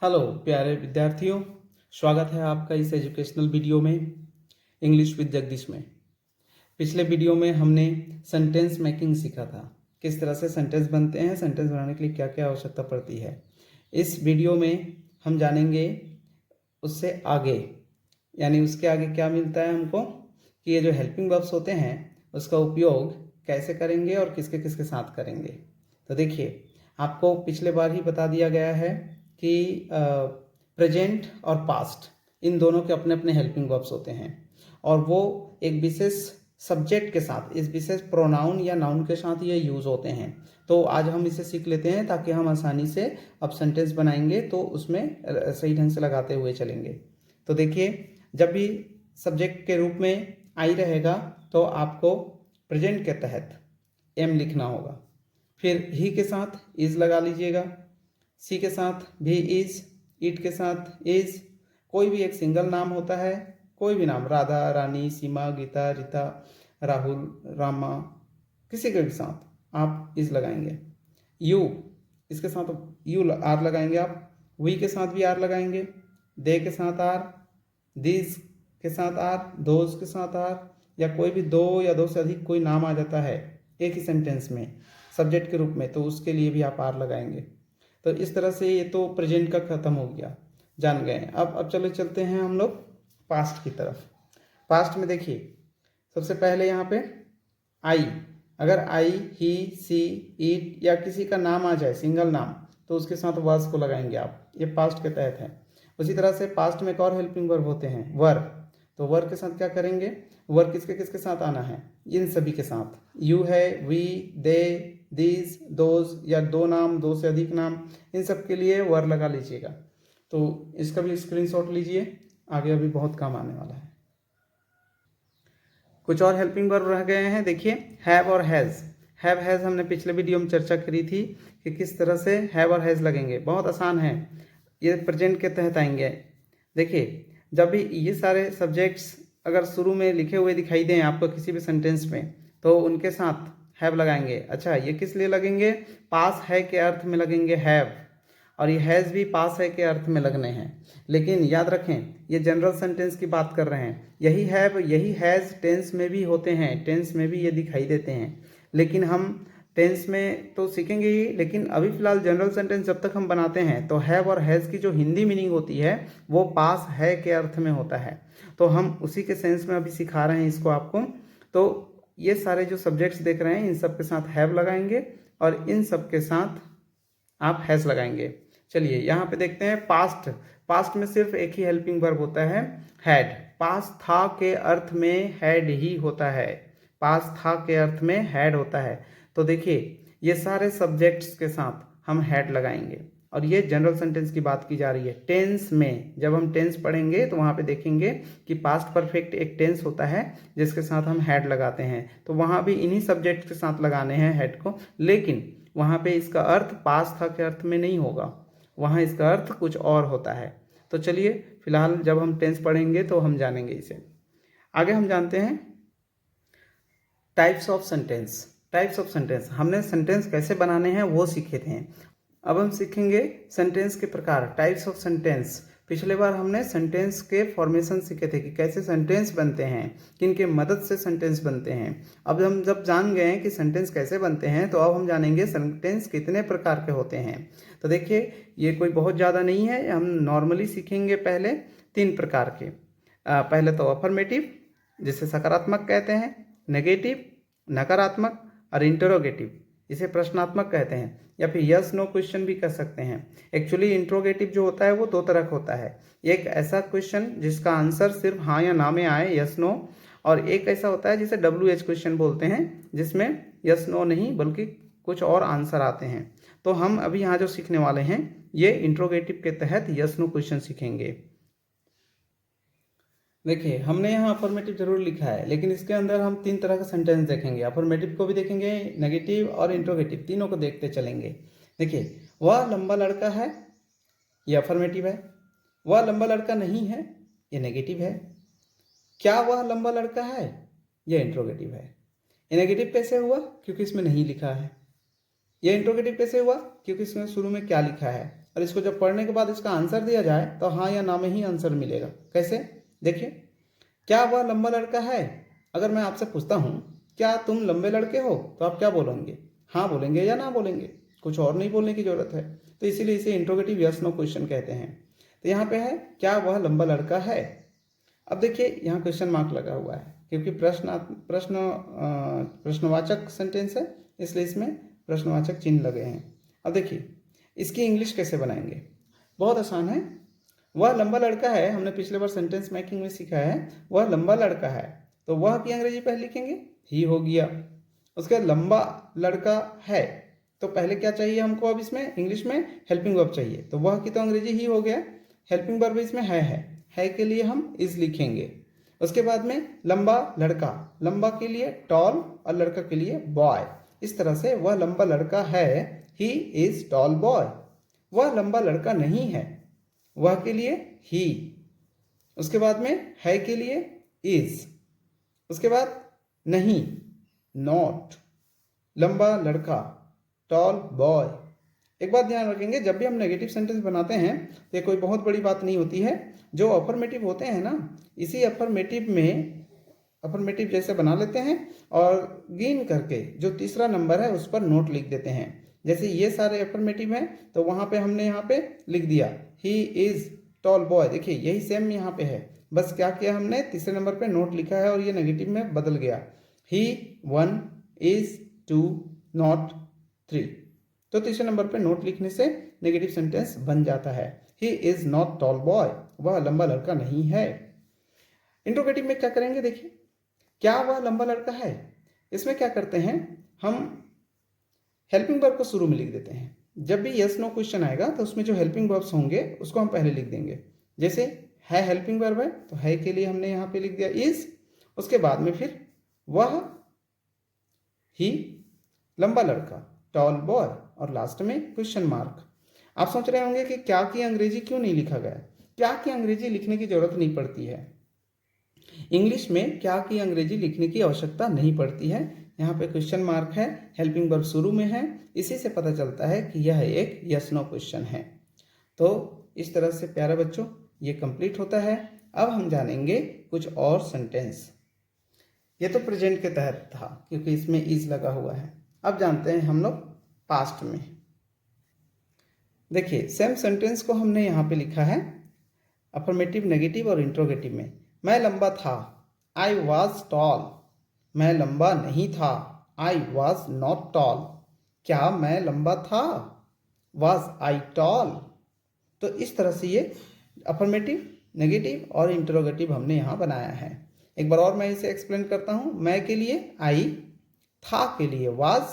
Hello प्यारे विद्यार्थियों, स्वागत है आपका इस एजुकेशनल वीडियो में इंग्लिश विद जगदीश में। पिछले वीडियो में हमने सेंटेंस मेकिंग सीखा था, किस तरह से सेंटेंस बनते हैं, सेंटेंस बनाने के लिए क्या क्या आवश्यकता पड़ती है। इस वीडियो में हम जानेंगे उससे आगे, यानी उसके आगे क्या मिलता है हमको, कि ये जो हेल्पिंग वर्ब्स होते हैं उसका उपयोग कैसे करेंगे और किसके किसके साथ करेंगे। तो देखिए, आपको पिछले बार ही बता दिया गया है कि प्रेजेंट और पास्ट इन दोनों के अपने अपने हेल्पिंग वर्ब्स होते हैं और वो एक विशेष सब्जेक्ट के साथ, इस विशेष प्रोनाउन या नाउन के साथ ये यूज़ होते हैं। तो आज हम इसे सीख लेते हैं ताकि हम आसानी से अब सेंटेंस बनाएंगे तो उसमें सही ढंग से लगाते हुए चलेंगे। तो देखिए, जब भी सब्जेक्ट के रूप में आई रहेगा तो आपको प्रेजेंट के तहत एम लिखना होगा, फिर ही के साथ इज लगा लीजिएगा, सी के साथ भी इज, इट के साथ इज, कोई भी एक सिंगल नाम होता है, कोई भी नाम, राधा, रानी, सीमा, गीता, रीता, राहुल, रामा, किसी के भी साथ आप इज लगाएंगे। यू, इसके साथ यू आर लगाएंगे आप, वी के साथ भी आर लगाएंगे, दे के साथ आर, दिस के साथ आर, दोज के साथ आर, या कोई भी दो या दो से अधिक कोई नाम आ जाता है एक ही सेंटेंस में सब्जेक्ट के रूप में, तो उसके लिए भी आप आर लगाएंगे। तो इस तरह से ये तो प्रेजेंट का खत्म हो गया, जान गए। अब चलो चलते हैं हम लोग पास्ट की तरफ। पास्ट में देखिए, सबसे पहले यहाँ पे आई, अगर आई, ही, सी, इट या किसी का नाम आ जाए सिंगल नाम तो उसके साथ वर्स को लगाएंगे आप, ये पास्ट के तहत है। उसी तरह से पास्ट में एक और हेल्पिंग वर्ब होते हैं, वर, तो वर के साथ क्या करेंगे, वर किसके किसके साथ आना है, इन सभी के साथ। यू है, वी, दे, दिस, दोज या दो नाम, दो से अधिक नाम, इन सब के लिए वर लगा लीजिएगा। तो इसका भी स्क्रीनशॉट लीजिए, आगे अभी बहुत काम आने वाला है। कुछ और हेल्पिंग वर्ब रह गए हैं, देखिए हैव और हैज़। हैव हैज़ हमने पिछले वीडियो में चर्चा करी थी कि किस तरह से हैव और हैज़ लगेंगे, बहुत आसान है, ये प्रेजेंट के तहत आएंगे। देखिए, जब भी ये सारे सब्जेक्ट्स अगर शुरू में लिखे हुए दिखाई दें आपको किसी भी सेंटेंस में तो उनके साथ हैव लगाएंगे। अच्छा, ये किस लिए लगेंगे, पास है के अर्थ में लगेंगे हैव, और ये हैज़ भी पास है के अर्थ में लगने हैं। लेकिन याद रखें, ये जनरल सेंटेंस की बात कर रहे हैं, यही हैव यही हैज़ टेंस में भी होते हैं, टेंस में भी ये दिखाई देते हैं। लेकिन हम टेंस में तो सीखेंगे ही, लेकिन अभी फिलहाल जनरल सेंटेंस जब तक हम बनाते हैं तो हैव और हैज़ की जो हिंदी मीनिंग होती है वो पास है के अर्थ में होता है, तो हम उसी के सेंस में अभी सिखा रहे हैं इसको आपको। तो ये सारे जो सब्जेक्ट्स देख रहे हैं इन सब के साथ हैव लगाएंगे और इन सब के साथ आप हैज़ लगाएंगे। चलिए यहाँ पे देखते हैं पास्ट। पास्ट में सिर्फ एक ही हेल्पिंग वर्ब होता है, हैड। पास था के अर्थ में हैड ही होता है, पास था के अर्थ में हैड होता है। तो देखिए, ये सारे सब्जेक्ट्स के साथ हम हैड लगाएंगे और ये जनरल सेंटेंस की बात की जा रही है। टेंस में जब हम टेंस पढ़ेंगे तो वहाँ पे देखेंगे कि पास्ट परफेक्ट एक टेंस होता है जिसके साथ हम हैड लगाते हैं, तो वहाँ भी इन्हीं सब्जेक्ट के साथ लगाने हैं हैड को, लेकिन वहाँ पे इसका अर्थ पास था के अर्थ में नहीं होगा, वहाँ इसका अर्थ कुछ और होता है। तो चलिए, फिलहाल जब हम टेंस पढ़ेंगे तो हम जानेंगे इसे। आगे हम जानते हैं types of sentence. Types of sentence, हमने सेंटेंस कैसे बनाने हैं वो सीखे थे, अब हम सीखेंगे सेंटेंस के प्रकार, टाइप्स ऑफ सेंटेंस। पिछले बार हमने सेंटेंस के फॉर्मेशन सीखे थे कि कैसे सेंटेंस बनते हैं, किन के मदद से सेंटेंस बनते हैं। अब हम जब जान गए हैं कि सेंटेंस कैसे बनते हैं तो अब हम जानेंगे सेंटेंस कितने प्रकार के होते हैं। तो देखिए, ये कोई बहुत ज़्यादा नहीं है, हम नॉर्मली सीखेंगे पहले 3 प्रकार के। पहले तो अफर्मेटिव जिसे सकारात्मक कहते हैं, नेगेटिव नकारात्मक, और इंटरोगेटिव इसे प्रश्नात्मक कहते हैं, या फिर यस नो क्वेश्चन भी कह सकते हैं। एक्चुअली इंट्रोगेटिव जो होता है वो 2 तरह का होता है, एक ऐसा क्वेश्चन जिसका आंसर सिर्फ हाँ या ना में आए, यस नो, और एक ऐसा होता है जिसे WH क्वेश्चन बोलते हैं जिसमें यस नो नहीं बल्कि कुछ और आंसर आते हैं। तो हम अभी यहाँ जो सीखने वाले हैं ये इंट्रोगेटिव के तहत यस नो क्वेश्चन सीखेंगे। देखिए, हमने यहाँ अफर्मेटिव जरूर लिखा है लेकिन इसके अंदर हम 3 तरह का सेंटेंस देखेंगे, अफर्मेटिव को भी देखेंगे, नेगेटिव और इंट्रोगेटिव, तीनों को देखते चलेंगे। देखिए, वह लंबा लड़का है, ये अफर्मेटिव है। वह लंबा लड़का नहीं है, ये नेगेटिव है। क्या वह लंबा लड़का है, ये इंट्रोगेटिव है। ये नेगेटिव कैसे हुआ, क्योंकि इसमें नहीं लिखा है। ये इंट्रोगेटिव कैसे हुआ, क्योंकि इसमें शुरू में क्या लिखा है। और इसको जब पढ़ने के बाद इसका आंसर दिया जाए तो हाँ या ना में ही आंसर मिलेगा। कैसे? देखिए, क्या वह लंबा लड़का है? अगर मैं आपसे पूछता हूँ क्या तुम लंबे लड़के हो, तो आप क्या बोलेंगे? हाँ बोलेंगे या ना बोलेंगे? कुछ और नहीं बोलने की जरूरत है। तो इसीलिए इसे इंट्रोगेटिव यस नो क्वेश्चन कहते हैं। तो यहाँ पे है क्या वह लंबा लड़का है। अब देखिए यहाँ क्वेश्चन मार्क लगा हुआ है क्योंकि प्रश्नवाचक सेंटेंस है, इसलिए इसमें प्रश्नवाचक चिन्ह लगे हैं। अब देखिए इसकी इंग्लिश कैसे बनाएंगे, बहुत आसान है। वह लंबा लड़का है, हमने पिछले बार सेंटेंस मेकिंग में सीखा है। वह लंबा लड़का है, तो वह की अंग्रेजी पहले लिखेंगे, ही हो गया। उसके बाद लंबा लड़का है, तो पहले क्या चाहिए हमको? अब इसमें इंग्लिश में हेल्पिंग वर्ब चाहिए, तो वह की तो अंग्रेजी ही हो गया। हेल्पिंग वर्ब इसमें है के लिए हम इज लिखेंगे। उसके बाद में लंबा लड़का, लंबा के लिए टॉल और लड़का के लिए बॉय। इस तरह से वह लंबा लड़का है, ही इज टॉल बॉय। वह लंबा लड़का नहीं है, वह के लिए ही। उसके बाद में है के लिए इज। उसके बाद नहीं, नॉट। लंबा लड़का, टॉल बॉय। एक बात ध्यान रखेंगे, जब भी हम नेगेटिव सेंटेंस बनाते हैं तो ये कोई बहुत बड़ी बात नहीं होती है। जो अफर्मेटिव होते हैं ना, इसी अफर्मेटिव में अफर्मेटिव जैसे बना लेते हैं और गिन करके जो तीसरा नंबर है उस पर नोट लिख देते हैं। जैसे ये सारे अफर्मेटिव हैं तो वहां पे हमने यहाँ पे लिख दिया ही इज टॉल बॉय। देखिए यही सेम यहाँ पे है, बस क्या किया हमने, तीसरे नंबर पे नोट लिखा है और ये नेगेटिव में बदल गया। ही 1 इज 2 नॉट 3। तो तीसरे नंबर पे नोट लिखने से नेगेटिव सेंटेंस बन जाता है। He is not tall boy, वह लंबा लड़का नहीं है। इंट्रोगेटिव में क्या करेंगे, देखिए क्या वह लंबा लड़का है। इसमें क्या करते हैं, हम हेल्पिंग वर्ब को शुरू में लिख देते हैं। जब भी यस नो क्वेश्चन आएगा तो उसमें जो हेल्पिंग वर्ब्स होंगे उसको हम पहले लिख देंगे। जैसे है हेल्पिंग वर्ब है, तो है के लिए हमने यहाँ पे लिख दिया इज। उसके बाद में फिर वह, ही, लंबा लड़का, टॉल बॉय, और लास्ट में क्वेश्चन मार्क। आप सोच रहे होंगे कि क्या की अंग्रेजी क्यों नहीं लिखा गया। क्या की अंग्रेजी लिखने की जरूरत नहीं पड़ती है। इंग्लिश में क्या की अंग्रेजी लिखने की आवश्यकता नहीं पड़ती है। यहाँ पे क्वेश्चन मार्क है, हेल्पिंग वर्ब शुरू में है, इसी से पता चलता है कि यह एक यस नो क्वेश्चन है। तो इस तरह से प्यारे बच्चों ये कंप्लीट होता है। अब हम जानेंगे कुछ और सेंटेंस। ये तो प्रेजेंट के तहत था क्योंकि इसमें इज लगा हुआ है। अब जानते हैं हम लोग पास्ट में। देखिए सेम सेंटेंस को हमने यहाँ पे लिखा है अफर्मेटिव, नेगेटिव और इंट्रोगेटिव में। मैं लंबा था, आई वॉज टॉल। मैं लंबा नहीं था, आई वॉज नॉट टॉल। क्या मैं लंबा था, वॉज आई टॉल। तो इस तरह से ये अफर्मेटिव, नेगेटिव और इंट्रोगेटिव हमने यहाँ बनाया है। एक बार और मैं इसे एक्सप्लेन करता हूँ। मैं के लिए आई, था के लिए वॉज,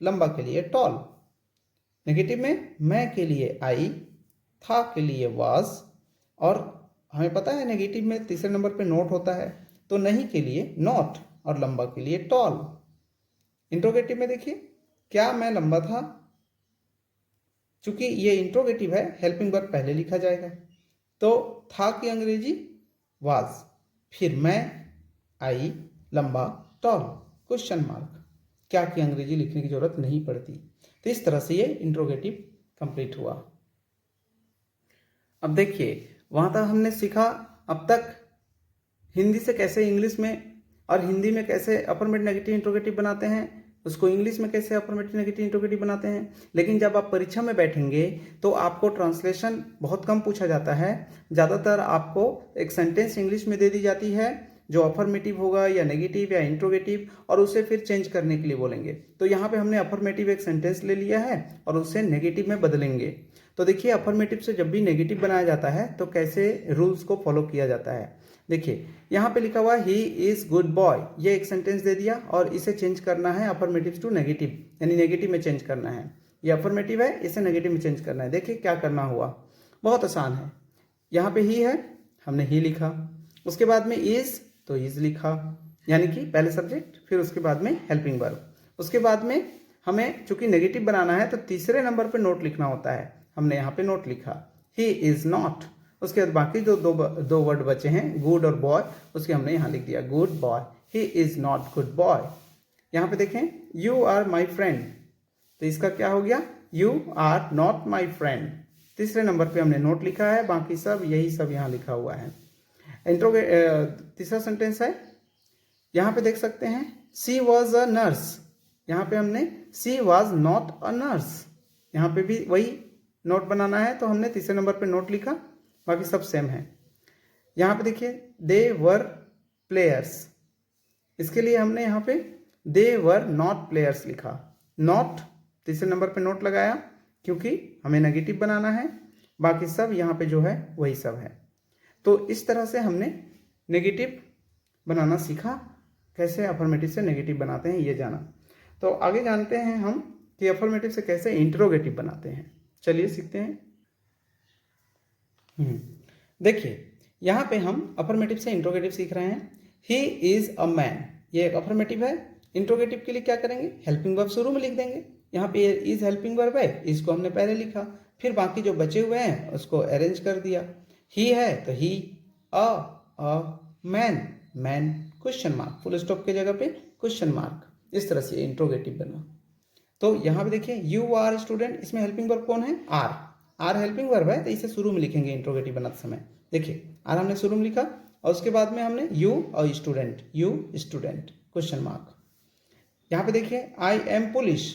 लंबा के लिए टॉल। नेगेटिव में मैं के लिए आई, था के लिए वॉज, और हमें पता है नेगेटिव में तीसरे नंबर पे नोट होता है, तो नहीं के लिए नॉट और लंबा के लिए टॉल। इंट्रोगेटिव में देखिए क्या मैं लंबा था, चूंकि ये इंट्रोगेटिव है हेल्पिंग वर्ब पहले लिखा जाएगा, तो था की अंग्रेजी वाज, फिर मैं, आई, लंबा, टॉल, क्वेश्चन मार्क। क्या की अंग्रेजी लिखने की जरूरत नहीं पड़ती। तो इस तरह से ये इंट्रोगेटिव कंप्लीट हुआ। अब देखिए वहां तक हमने सीखा अब तक हिंदी से कैसे इंग्लिश में, और हिंदी में कैसे अफर्मेटिव, नेगेटिव, इंट्रोगेटिव बनाते हैं, उसको इंग्लिश में कैसे अफर्मेटिव, नेगेटिव, इंट्रोगेटिव बनाते हैं। लेकिन जब आप परीक्षा में बैठेंगे तो आपको ट्रांसलेशन बहुत कम पूछा जाता है। ज़्यादातर आपको एक सेंटेंस इंग्लिश में दे दी जाती है जो अफर्मेटिव होगा या नेगेटिव या इंट्रोगेटिव, और उसे फिर चेंज करने के लिए बोलेंगे। तो यहाँ पे हमने अफर्मेटिव एक सेंटेंस ले लिया है और उसे नेगेटिव में बदलेंगे। तो देखिए अफर्मेटिव से जब भी नेगेटिव बनाया जाता है तो कैसे रूल्स को फॉलो किया जाता है। देखिए यहाँ पे लिखा हुआ ही इज गुड बॉय, ये एक सेंटेंस दे दिया और इसे चेंज करना है अफर्मेटिव टू नेगेटिव, यानी नेगेटिव में चेंज करना है। ये अफर्मेटिव है, इसे नेगेटिव में चेंज करना है। देखिए क्या करना हुआ, बहुत आसान है। यहाँ पे ही है, हमने ही लिखा, उसके बाद में इज तो इज लिखा, यानी कि पहले सब्जेक्ट, फिर उसके बाद में हेल्पिंग वर्ब। उसके बाद में हमें चूंकि नेगेटिव बनाना है तो तीसरे नंबर पे नोट लिखना होता है, हमने यहाँ पे नोट लिखा ही इज नॉट। उसके बाद बाकी जो दो वर्ड बचे हैं गुड और बॉय, उसके हमने यहाँ लिख दिया good boy, he is not good boy. यहाँ पे देखें यू आर माई फ्रेंड, तो इसका क्या हो गया, you are not my friend. तीसरे नंबर पे हमने नोट लिखा है, बाकी सब यही सब यहाँ लिखा हुआ है। तीसरा सेंटेंस है, यहाँ पे देख सकते हैं शी वॉज अ नर्स, यहाँ पे हमने she was not a nurse, यहाँ पे भी वही नोट बनाना है, तो हमने तीसरे नंबर पे नोट लिखा, बाकी सब सेम है। यहाँ पे देखिए दे वर प्लेयर्स, इसके लिए हमने यहाँ पे दे वर नॉट प्लेयर्स लिखा। नॉट तीसरे नंबर पे नोट लगाया क्योंकि हमें नेगेटिव बनाना है, बाकी सब यहाँ पे जो है वही सब है। तो इस तरह से हमने नेगेटिव बनाना सीखा, कैसे अफर्मेटिव से नेगेटिव बनाते हैं ये जाना। तो आगे जानते हैं हम कि अफर्मेटिव से कैसे इंटरोगेटिव बनाते हैं। चलिए सीखते हैं। देखिए यहाँ पे हम अफर्मेटिव से इंट्रोगेटिव सीख रहे हैं। ही इज अ मैन, ये एक अफर्मेटिव है। इंट्रोगेटिव के लिए क्या करेंगे, हेल्पिंग वर्ब शुरू में लिख देंगे। यहाँ पे इज हेल्पिंग वर्ब है, इसको हमने पहले लिखा, फिर बाकी जो बचे हुए हैं उसको अरेंज कर दिया। ही है तो ही, uh main, main question mark, full stop की जगह पे क्वेश्चन मार्क, इस तरह से इंट्रोगेटिव बना। तो यहाँ पे देखिए यू आर स्टूडेंट, इसमें हेल्पिंग वर्ब कौन है, आर, आर हेल्पिंग वर्ब है तो इसे शुरू में लिखेंगे इंट्रोगेटिव बनाते समय। देखिए आर हमने शुरू में लिखा और उसके बाद में हमने यू और student, you student question mark. यहाँ पे देखिए आई एम पुलिस,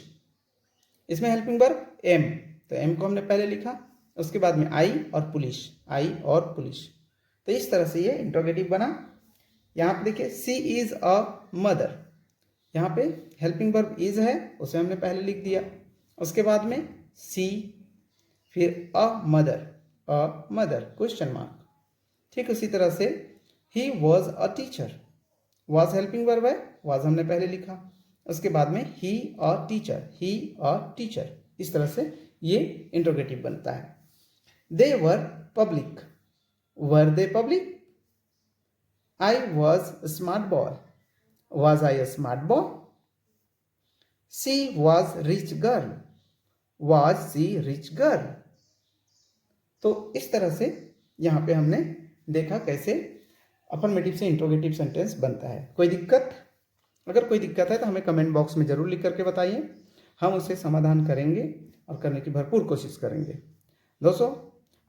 इसमें हेल्पिंग वर्ब एम, तो एम को हमने पहले लिखा, उसके बाद में आई और पुलिस, आई और पुलिस। तो इस तरह से ये इंट्रोगेटिव बना। यहाँ पे देखिए सी इज अ मदर, यहाँ पे हेल्पिंग वर्ब इज है, उसे हमने पहले लिख दिया, उसके बाद में सी, फिर अ मदर क्वेश्चन मार्क। ठीक उसी तरह से he was a teacher, was helping verb है, वॉज हमने पहले लिखा, उसके बाद में ही a teacher, he a teacher, इस तरह से ये इंट्रोगेटिव बनता है। They were public, were they public, I was smart boy, was I a smart boy, she was rich girl, was she rich girl. तो इस तरह से यहाँ पे हमने देखा कैसे अफर्मेटिव से इंट्रोगेटिव सेंटेंस बनता है। कोई दिक्कत, अगर कोई दिक्कत है तो हमें कमेंट बॉक्स में ज़रूर लिख करके बताइए, हम उसे समाधान करेंगे और करने की भरपूर कोशिश करेंगे। दोस्तों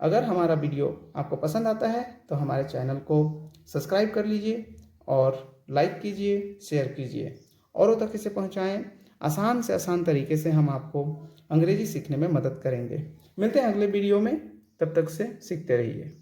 अगर हमारा वीडियो आपको पसंद आता है तो हमारे चैनल को सब्सक्राइब कर लीजिए और लाइक कीजिए, शेयर कीजिए, औरों तक इसे पहुँचाएँ। आसान से आसान तरीके से हम आपको अंग्रेजी सीखने में मदद करेंगे। मिलते हैं अगले वीडियो में, तब तक से सीखते रहिए।